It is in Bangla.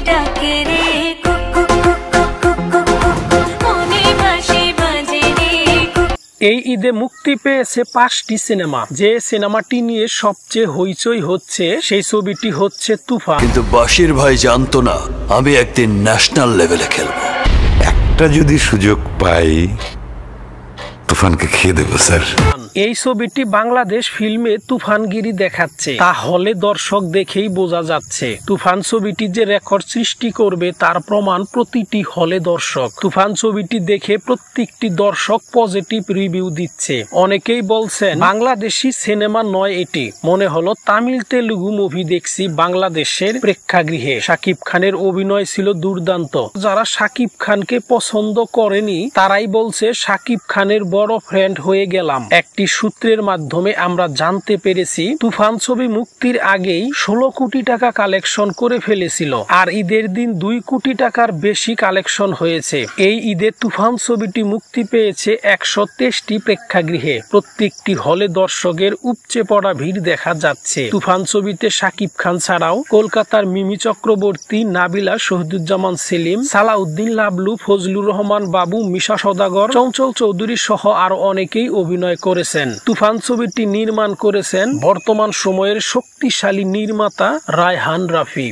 ডাকে রে এই ঈদে মুক্তি পেয়েছে 5টি সিনেমা। যে সিনেমাটি নিয়ে সবচেয়ে হইচই হচ্ছে সেই ছবিটি হচ্ছে তুফান। কিন্তু বাশির ভাই জানতো না আমি একদিন ন্যাশনাল লেভেলে খেলবো। একটা যদি সুযোগ পাই তুফানকে খেয়ে দেবো স্যার। এই ছবিটি বাংলাদেশ ফিল্মে তুফানগিরি দেখাচ্ছে, তা হলে দর্শক দেখেই বোঝা যাচ্ছে। তুফান ছবিটি যে রেকর্ড সৃষ্টি করবে তার প্রমাণ প্রতিটি হলে দর্শক। তুফান ছবিটি দেখে প্রত্যেকটি দর্শক পজিটিভ রিভিউ দিচ্ছে। অনেকেই বলছেন বাংলাদেশি সিনেমা নয় এটি, মনে হলো তামিল তেলুগু মুভি দেখছি বাংলাদেশের প্রেক্ষাগৃহে। শাকিব খানের অভিনয় ছিল দুর্দান্ত। যারা শাকিব খানকে পছন্দ করেনি তারাই বলছে শাকিব খানের বড় ফ্রেন্ড হয়ে গেলাম। একটি সূত্রের মাধ্যমে আমরা জানতে পেরেছি তুফান ছবি মুক্তির আগেই 16 কোটি টাকা কালেকশন করে ফেলেছিল, আর ঈদের দিন 2 কোটি টাকার বেশি কালেকশন হয়েছে। এই ঈদে তুফান ছবিটি মুক্তি পেয়েছে 123টি প্রেক্ষাগৃহে। প্রত্যেকটি হলে দর্শকের উপচে পড়া ভিড় দেখা যাচ্ছে। তুফান ছবিতে শাকিব খান ছাড়াও কলকাতার মিমি চক্রবর্তী, নাবিলা, শহীদুজ্জামান সেলিম, সালাউদ্দিন লাবলু, ফজলুর রহমান বাবু, মিশা সওদাগর, চঞ্চল চৌধুরী সহ আরো অনেকেই অভিনয় করেছেন। তুফান ছবিটি নির্মাণ করেছেন বর্তমান সময়ের শক্তিশালী নির্মাতা রায়হান রাফি।